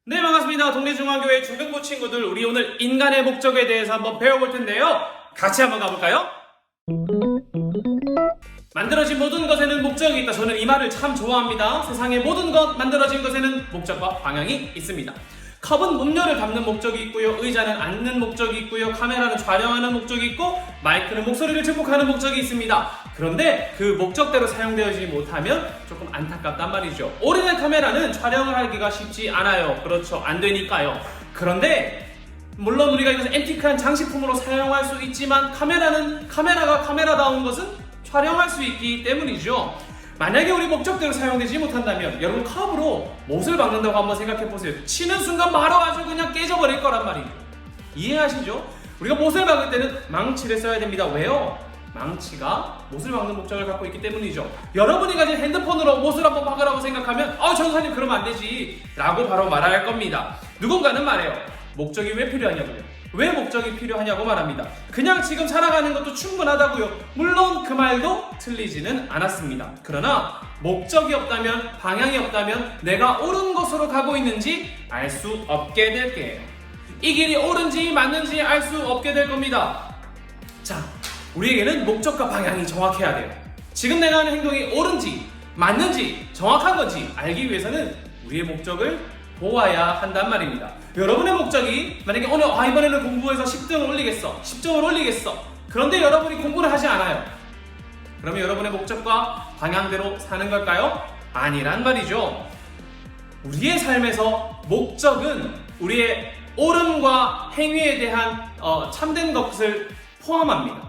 네, 반갑습니다. 동래중앙교회 중등부 친구들, 우리 오늘 인간의 목적에 대해서 한번 배워볼 텐데요. 같이 한번 가볼까요? 만들어진 모든 것에는 목적이 있다. 저는 이 말을 참 좋아합니다. 세상의 모든 것, 만들어진 것에는 목적과 방향이 있습니다. 컵은 음료를 담는 목적이 있고요. 의자는 앉는 목적이 있고요. 카메라는 촬영하는 목적이 있고, 마이크는 목소리를 증폭하는 목적이 있습니다. 그런데 그 목적대로 사용되어지지 못하면 조금 안타깝단 말이죠. 오래된 카메라는 촬영을 하기가 쉽지 않아요. 그렇죠. 안 되니까요. 그런데 물론 우리가 이것을 앤티크한 장식품으로 사용할 수 있지만 카메라가 카메라다운 것은 촬영할 수 있기 때문이죠. 만약에 우리 목적대로 사용되지 못한다면 여러분 컵으로 못을 박는다고 한번 생각해보세요. 치는 순간 바로 아주 그냥 깨져버릴 거란 말이죠. 이해하시죠? 우리가 못을 박을 때는 망치를 써야 됩니다. 왜요? 망치가 못을 박는 목적을 갖고 있기 때문이죠. 여러분이 가진 핸드폰으로 못을 한번 박으라고 생각하면 전사님 그러면 안 되지 라고 바로 말할 겁니다. 누군가는 말해요. 목적이 왜 필요하냐고요. 왜 목적이 필요하냐고 말합니다. 그냥 지금 살아가는 것도 충분하다고요. 물론 그 말도 틀리지는 않았습니다. 그러나 목적이 없다면, 방향이 없다면 내가 옳은 곳으로 가고 있는지 알 수 없게 될 거예요. 이 길이 옳은지 맞는지 알 수 없게 될 겁니다. 자, 우리에게는 목적과 방향이 정확해야 돼요. 지금 내가 하는 행동이 옳은지 맞는지 정확한 건지 알기 위해서는 우리의 목적을 보아야 한단 말입니다. 여러분의 목적이 만약에 오늘 이번에는 공부해서 10등을 올리겠어, 10점을 올리겠어. 그런데 여러분이 공부를 하지 않아요. 그러면 여러분의 목적과 방향대로 사는 걸까요? 아니란 말이죠. 우리의 삶에서 목적은 우리의 옳음과 행위에 대한 참된 것을 포함합니다.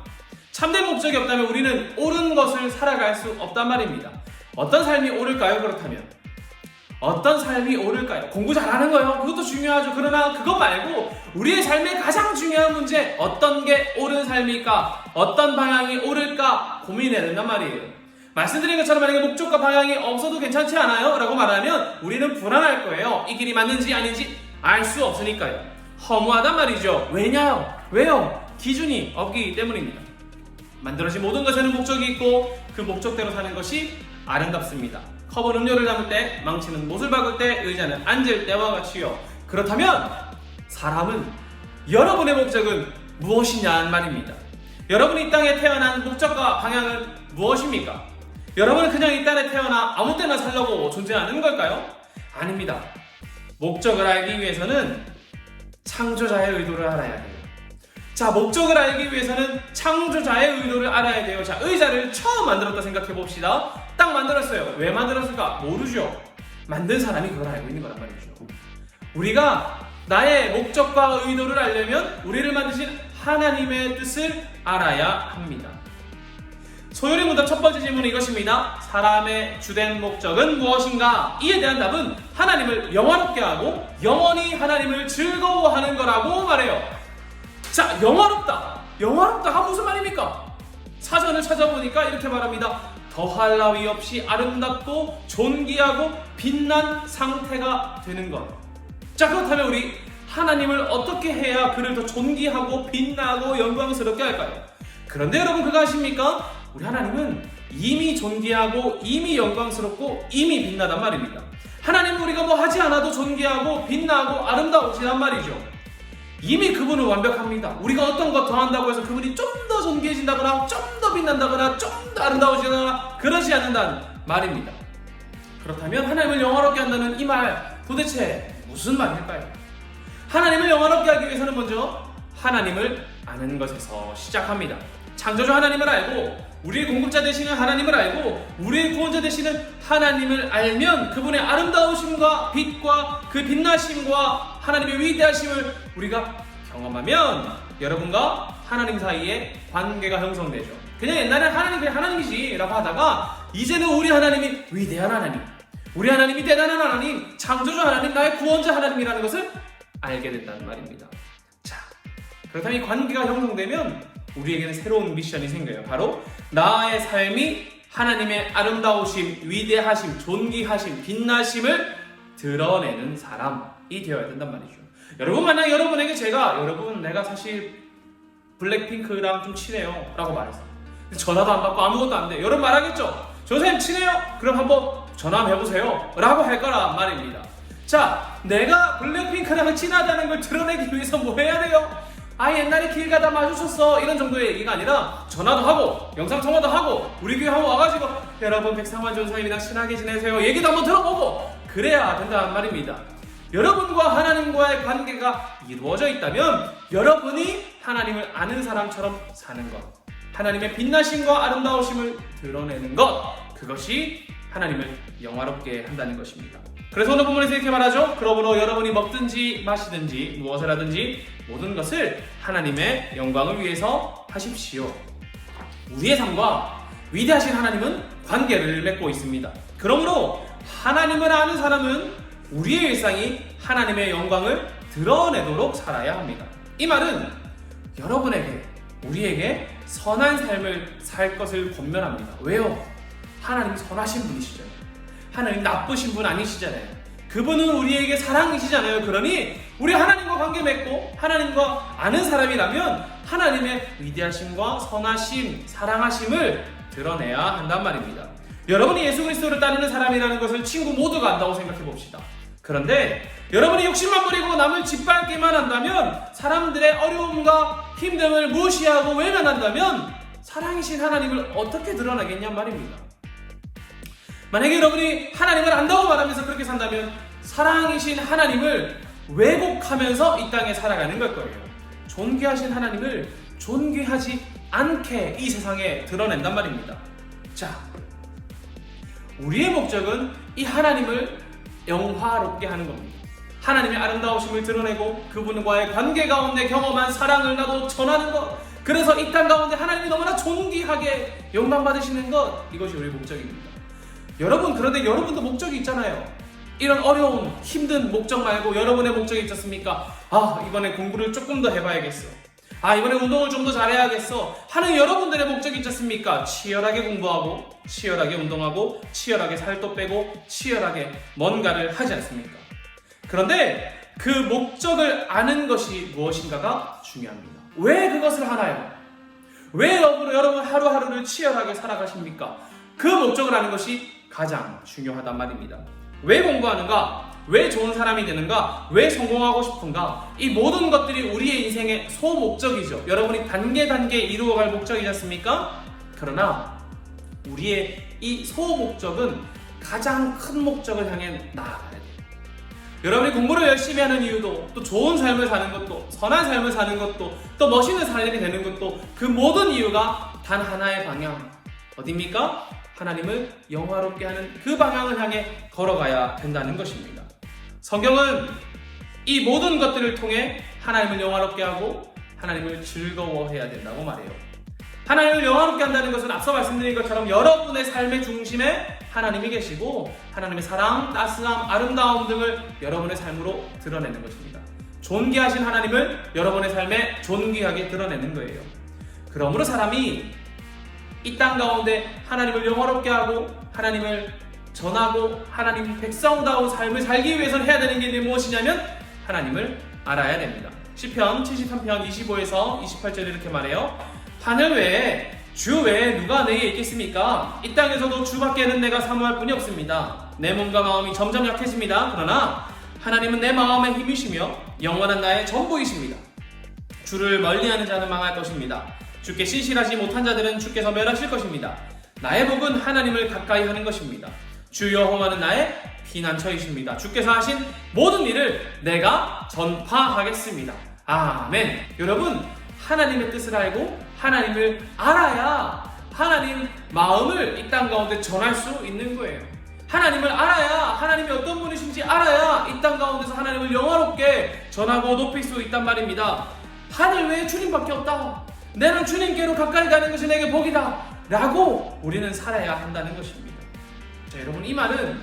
참된 목적이 없다면 우리는 옳은 것을 살아갈 수 없단 말입니다. 어떤 삶이 옳을까요? 그렇다면 어떤 삶이 옳을까요? 공부 잘하는 거요. 그것도 중요하죠. 그러나 그것 말고 우리의 삶의 가장 중요한 문제, 어떤 게 옳은 삶일까? 어떤 방향이 옳을까? 고민해야 된단 말이에요. 말씀드린 것처럼 만약에 목적과 방향이 없어도 괜찮지 않아요? 라고 말하면 우리는 불안할 거예요. 이 길이 맞는지 아닌지 알 수 없으니까요. 허무하단 말이죠. 왜요? 기준이 없기 때문입니다. 만들어진 모든 것에는 목적이 있고 그 목적대로 사는 것이 아름답습니다. 컵은 음료를 담을 때, 망치는 못을 박을 때, 의자는 앉을 때와 같이요. 그렇다면 사람은 여러분의 목적은 무엇이냐는 말입니다. 여러분이 이 땅에 태어난 목적과 방향은 무엇입니까? 여러분은 그냥 이 땅에 태어나 아무 때나 살려고 존재하는 걸까요? 아닙니다. 목적을 알기 위해서는 창조자의 의도를 알아야 돼요. 자, 목적을 알기 위해서는 창조자의 의도를 알아야 돼요. 자, 의자를 처음 만들었다 생각해 봅시다. 딱 만들었어요. 왜 만들었을까? 모르죠. 만든 사람이 그걸 알고 있는 거란 말이죠. 우리가 나의 목적과 의도를 알려면 우리를 만드신 하나님의 뜻을 알아야 합니다. 소요리 문답 첫 번째 질문은 이것입니다. 사람의 주된 목적은 무엇인가? 이에 대한 답은 하나님을 영화롭게 하고 영원히 하나님을 즐거워하는 거라고 말해요. 자, 영화롭다가 무슨 말입니까? 사전을 찾아보니까 이렇게 말합니다. 더할 나위 없이 아름답고 존귀하고 빛난 상태가 되는 것. 자, 그렇다면 우리 하나님을 어떻게 해야 그를 더 존귀하고 빛나고 영광스럽게 할까요? 그런데 여러분 그거 아십니까? 우리 하나님은 이미 존귀하고 이미 영광스럽고 이미 빛나단 말입니다. 하나님은 우리가 뭐 하지 않아도 존귀하고 빛나고 아름다우시단 말이죠. 이미 그분은 완벽합니다. 우리가 어떤 것 더한다고 해서 그분이 좀 더 존귀해진다거나 좀 더 빛난다거나 좀 더 아름다워지거나 그러지 않는다는 말입니다. 그렇다면 하나님을 영화롭게 한다는 이 말 도대체 무슨 말일까요? 하나님을 영화롭게 하기 위해서는 먼저 하나님을 아는 것에서 시작합니다. 창조주 하나님을 알고 우리의 공급자 되시는 하나님을 알고 우리의 구원자 되시는 하나님을 알면 그분의 아름다우심과 빛과 그 빛나심과 하나님의 위대하심을 우리가 경험하면 여러분과 하나님 사이에 관계가 형성되죠. 그냥 옛날엔 하나님 그냥 하나님이지 라고 하다가 이제는 우리 하나님이 위대한 하나님, 우리 하나님이 대단한 하나님, 창조주 하나님, 나의 구원자 하나님이라는 것을 알게 된다는 말입니다. 자, 그렇다면 이 관계가 형성되면 우리에게는 새로운 미션이 생겨요. 바로 나의 삶이 하나님의 아름다우심, 위대하심, 존귀하심, 빛나심을 드러내는 사람이 되어야 된단 말이죠. 여러분, 만약 여러분에게 여러분 내가 사실 블랙핑크랑 좀 친해요 라고 말했어요. 전화도 안 받고 아무것도 안 돼. 여러분 말하겠죠? 저 선생님 친해요? 그럼 한번 전화 한번 해보세요 라고 할 거란 말입니다. 자, 내가 블랙핑크랑 친하다는 걸 드러내기 위해서 뭐 해야 돼요? 아, 옛날에 길 가다 마주쳤어, 이런 정도의 얘기가 아니라 전화도 하고 영상통화도 하고 우리 교회 한번 와가지고 여러분 백상환 전사님이랑 친하게 지내세요 얘기도 한번 들어보고 그래야 된다는 말입니다. 여러분과 하나님과의 관계가 이루어져 있다면 여러분이 하나님을 아는 사람처럼 사는 것, 하나님의 빛나심과 아름다우심을 드러내는 것, 그것이 하나님을 영화롭게 한다는 것입니다. 그래서 오늘 본문에서 이렇게 말하죠. 그러므로 여러분이 먹든지 마시든지 무엇을 하든지 모든 것을 하나님의 영광을 위해서 하십시오. 우리의 삶과 위대하신 하나님은 관계를 맺고 있습니다. 그러므로 하나님을 아는 사람은 우리의 일상이 하나님의 영광을 드러내도록 살아야 합니다. 이 말은 여러분에게, 우리에게 선한 삶을 살 것을 권면합니다. 왜요? 하나님 선하신 분이시잖아요. 하나님 나쁘신 분 아니시잖아요. 그분은 우리에게 사랑이시잖아요. 그러니 우리 하나님과 관계 맺고 하나님과 아는 사람이라면 하나님의 위대하심과 선하심, 사랑하심을 드러내야 한단 말입니다. 여러분이 예수 그리스도를 따르는 사람이라는 것을 친구 모두가 안다고 생각해 봅시다. 그런데 여러분이 욕심만 부리고 남을 짓밟기만 한다면, 사람들의 어려움과 힘듦을 무시하고 외면한다면 사랑이신 하나님을 어떻게 드러나겠냔 말입니다. 만약에 여러분이 하나님을 안다고 말하면서 그렇게 산다면 사랑이신 하나님을 왜곡하면서 이 땅에 살아가는 걸 거예요. 존귀하신 하나님을 존귀하지 않게 이 세상에 드러낸단 말입니다. 자, 우리의 목적은 이 하나님을 영화롭게 하는 겁니다. 하나님의 아름다우심을 드러내고 그분과의 관계 가운데 경험한 사랑을 나도 전하는 것, 그래서 이 땅 가운데 하나님이 너무나 존귀하게 영광받으시는 것, 이것이 우리의 목적입니다. 여러분, 그런데 여러분도 목적이 있잖아요. 이런 어려운 힘든 목적 말고 여러분의 목적이 있었습니까? 아, 이번에 공부를 조금 더 해봐야겠어. 아, 이번에 운동을 좀 더 잘해야겠어 하는 여러분들의 목적이 있었습니까? 치열하게 공부하고 치열하게 운동하고 치열하게 살도 빼고 치열하게 뭔가를 하지 않습니까? 그런데 그 목적을 아는 것이 무엇인가가 중요합니다. 왜 그것을 하나요? 왜 여러분 하루하루를 치열하게 살아가십니까? 그 목적을 아는 것이 가장 중요하단 말입니다. 왜 공부하는가? 왜 좋은 사람이 되는가? 왜 성공하고 싶은가? 이 모든 것들이 우리의 인생의 소목적이죠. 여러분이 단계 이루어갈 목적이지 않습니까? 그러나 우리의 이 소목적은 가장 큰 목적을 향해 나아가야 돼요. 여러분이 공부를 열심히 하는 이유도, 또 좋은 삶을 사는 것도, 선한 삶을 사는 것도, 또 멋있는 사람이 되는 것도, 그 모든 이유가 단 하나의 방향, 어디입니까? 하나님을 영화롭게 하는 그 방향을 향해 걸어가야 된다는 것입니다. 성경은 이 모든 것들을 통해 하나님을 영화롭게 하고 하나님을 즐거워해야 된다고 말해요. 하나님을 영화롭게 한다는 것은 앞서 말씀드린 것처럼 여러분의 삶의 중심에 하나님이 계시고 하나님의 사랑, 따스함, 아름다움 등을 여러분의 삶으로 드러내는 것입니다. 존귀하신 하나님을 여러분의 삶에 존귀하게 드러내는 거예요. 그러므로 사람이 이 땅 가운데 하나님을 영화롭게 하고 하나님을 전하고 하나님 백성다운 삶을 살기 위해서는 해야 되는 게 무엇이냐면 하나님을 알아야 됩니다. 시편 73편 25에서 28절에 이렇게 말해요. 하늘 외에 주 외에 누가 내게 있겠습니까? 이 땅에서도 주밖에는 내가 사모할 분이 없습니다. 내 몸과 마음이 점점 약해집니다. 그러나 하나님은 내 마음의 힘이시며 영원한 나의 전부이십니다. 주를 멀리하는 자는 망할 것입니다. 주께 신실하지 못한 자들은 주께서 멸하실 것입니다. 나의 복은 하나님을 가까이 하는 것입니다. 주 여호와는 나의 피난처이십니다. 주께서 하신 모든 일을 내가 전파하겠습니다. 아멘. 여러분, 하나님의 뜻을 알고 하나님을 알아야 하나님 마음을 이 땅 가운데 전할 수 있는 거예요. 하나님을 알아야, 하나님이 어떤 분이신지 알아야 이 땅 가운데서 하나님을 영화롭게 전하고 높일 수 있단 말입니다. 하늘 외에 주님밖에 없다. 나는 주님께로 가까이 가는 것이 내게 복이다 라고 우리는 살아야 한다는 것입니다. 자, 여러분, 이 말은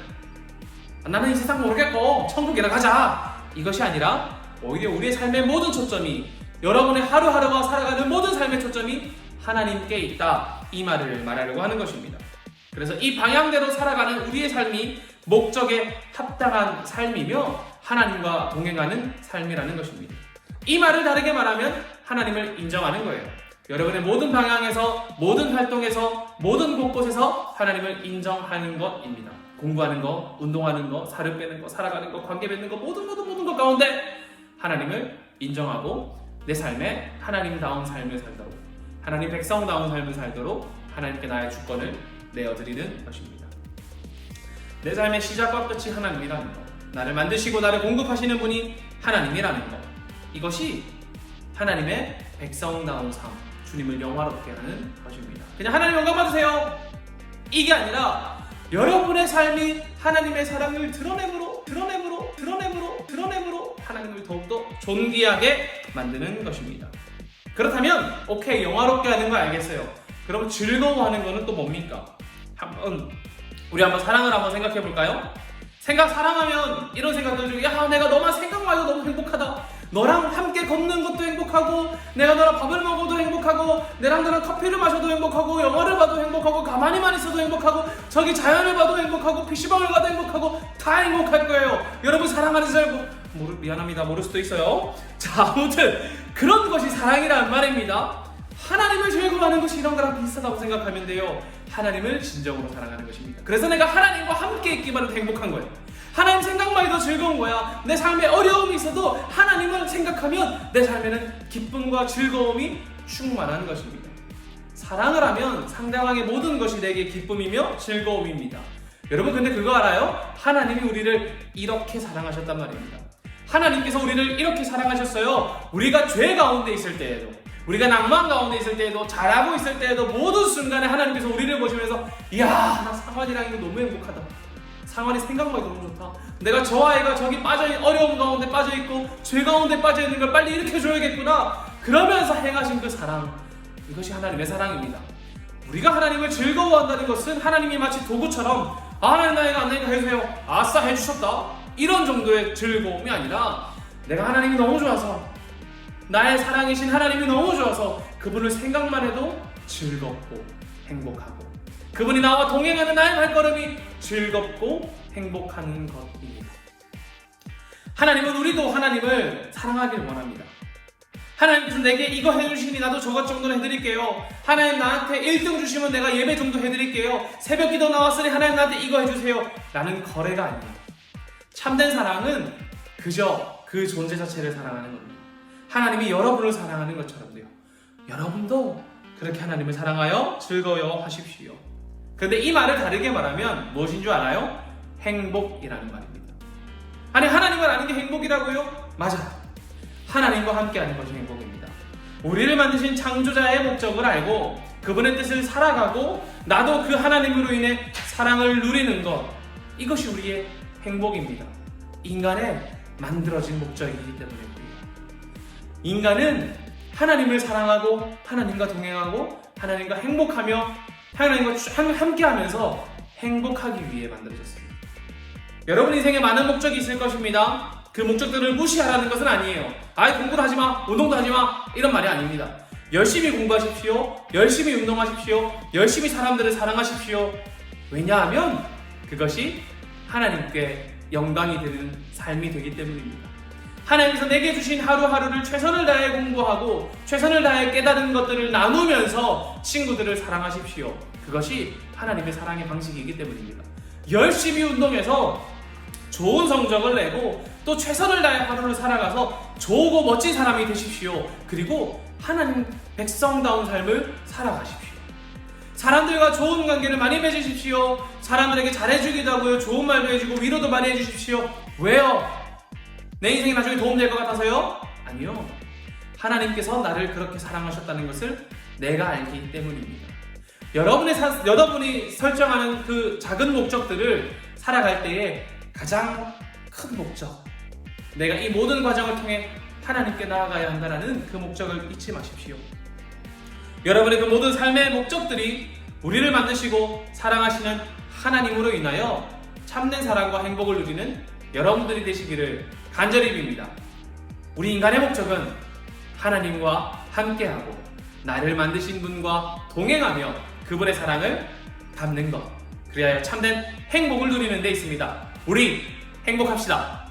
나는 이 세상 모르겠고 천국이나 가자 이것이 아니라 오히려 우리의 삶의 모든 초점이, 여러분의 하루하루가 살아가는 모든 삶의 초점이 하나님께 있다, 이 말을 말하려고 하는 것입니다. 그래서 이 방향대로 살아가는 우리의 삶이 목적에 합당한 삶이며 하나님과 동행하는 삶이라는 것입니다. 이 말을 다르게 말하면 하나님을 인정하는 거예요. 여러분의 모든 방향에서, 모든 활동에서, 모든 곳곳에서 하나님을 인정하는 것입니다. 공부하는 거, 운동하는 거, 살을 빼는 거, 살아가는 거, 관계 맺는 거, 모든 것 가운데 하나님을 인정하고 내 삶에 하나님다운 삶을 살도록, 하나님 백성다운 삶을 살도록 하나님께 나의 주권을 내어드리는 것입니다. 내 삶의 시작과 끝이 하나님이라는 것, 나를 만드시고 나를 공급하시는 분이 하나님이라는 것, 이것이 하나님의 백성다운 삶, 주님을 영화롭게 하는 것입니다. 그냥 하나님 영광 받으세요, 이게 아니라 여러분의 삶이 하나님의 사랑을 드러내므로 하나님을 더욱더 존귀하게 만드는 것입니다. 그렇다면 오케이, 영화롭게 하는 거 알겠어요. 그럼 즐거워하는 거는 또 뭡니까? 우리 한번 사랑을 한번 생각해 볼까요? 사랑하면 이런 생각도 들고, 야, 내가 너만 생각만 해도 너무 행복하다. 너랑 함께 걷는 것도 행복하고, 내가 너랑 밥을 먹어도 행복하고, 너랑 커피를 마셔도 행복하고, 영화를 봐도 행복하고, 가만히만 있어도 행복하고, 저기 자연을 봐도 행복하고, PC방을 가도 행복하고, 다 행복할 거예요. 여러분 사랑하는 줄 알고, 미안합니다, 모를 수도 있어요. 자, 아무튼 그런 것이 사랑이라는 말입니다. 하나님을 즐거워하는 것이 이런 거랑 비슷하다고 생각하면 돼요. 하나님을 진정으로 사랑하는 것입니다. 그래서 내가 하나님과 함께 있기만 해도 행복한 거예요. 하나님 생각만 해도 즐거운 거야. 내 삶에 어려움이 있어도 하나님을 생각하면 내 삶에는 기쁨과 즐거움이 충만한 것입니다. 사랑을 하면 상대방의 모든 것이 내게 기쁨이며 즐거움입니다. 여러분 근데 그거 알아요? 하나님이 우리를 이렇게 사랑하셨단 말입니다. 하나님께서 우리를 이렇게 사랑하셨어요. 우리가 죄 가운데 있을 때에도, 우리가 낭만 가운데 있을 때에도, 잘하고 있을 때에도 모든 순간에 하나님께서 우리를 보시면서, 이야, 나 상환이랑 이거 너무 행복하다. 상환이 생각만 해도 너무 좋다. 내가 저 아이가 저기 어려움 가운데 빠져있고 죄 가운데 빠져있는 걸 빨리 일으켜줘야겠구나. 그러면서 행하신 그 사랑, 이것이 하나님의 사랑입니다. 우리가 하나님을 즐거워한다는 것은 하나님이 마치 도구처럼, 하나님 나이가 안 되니까 해주세요, 아싸 해주셨다, 이런 정도의 즐거움이 아니라, 내가 하나님이 너무 좋아서, 나의 사랑이신 하나님이 너무 좋아서 그분을 생각만 해도 즐겁고 행복하고, 그분이 나와 동행하는 나의 발걸음이 즐겁고 행복한 것입니다. 하나님은 우리도 하나님을 사랑하길 원합니다. 하나님께서 내게 이거 해주시니 나도 저것 정도는 해드릴게요. 하나님 나한테 1등 주시면 내가 예배 정도 해드릴게요. 새벽 기도 나왔으니 하나님 나한테 이거 해주세요, 라는 거래가 아니에요. 참된 사랑은 그저 그 존재 자체를 사랑하는 겁니다. 하나님이 여러분을 사랑하는 것처럼요, 여러분도 그렇게 하나님을 사랑하여 즐거워하십시오. 그런데 이 말을 다르게 말하면 무엇인 줄 알아요? 행복이라는 말입니다. 아니, 하나님을 아는 게 행복이라고요? 맞아, 하나님과 함께하는 것이 행복입니다. 우리를 만드신 창조자의 목적을 알고 그분의 뜻을 살아가고 나도 그 하나님으로 인해 사랑을 누리는 것, 이것이 우리의 행복입니다. 인간의 만들어진 목적이기 때문이고요. 인간은 하나님을 사랑하고 하나님과 동행하고 하나님과 행복하며 하나님과 함께하면서 행복하기 위해 만들어졌습니다. 여러분 인생에 많은 목적이 있을 것입니다. 그 목적들을 무시하라는 것은 아니에요. 아이, 공부도 하지마, 운동도 하지마, 이런 말이 아닙니다. 열심히 공부하십시오, 열심히 운동하십시오, 열심히 사람들을 사랑하십시오. 왜냐하면 그것이 하나님께 영광이 되는 삶이 되기 때문입니다. 하나님께서 내게 주신 하루하루를 최선을 다해 공부하고 최선을 다해 깨달은 것들을 나누면서 친구들을 사랑하십시오. 그것이 하나님의 사랑의 방식이기 때문입니다. 열심히 운동해서 좋은 성적을 내고 또 최선을 다해 하루를 살아가서 좋고 멋진 사람이 되십시오. 그리고 하나님 백성다운 삶을 살아가십시오. 사람들과 좋은 관계를 많이 맺으십시오. 사람들에게 잘해주기도 하고요, 좋은 말도 해주고 위로도 많이 해주십시오. 왜요? 내 인생이 나중에 도움될 것 같아서요? 아니요. 하나님께서 나를 그렇게 사랑하셨다는 것을 내가 알기 때문입니다. 여러분이 설정하는 그 작은 목적들을 살아갈 때에 가장 큰 목적, 내가 이 모든 과정을 통해 하나님께 나아가야 한다는 그 목적을 잊지 마십시오. 여러분의 그 모든 삶의 목적들이 우리를 만드시고 사랑하시는 하나님으로 인하여 참된 사랑과 행복을 누리는 여러분들이 되시기를 간절히 빕니다. 우리 인간의 목적은 하나님과 함께하고 나를 만드신 분과 동행하며 그분의 사랑을 담는 것, 그리하여 참된 행복을 누리는 데 있습니다. 우리 행복합시다.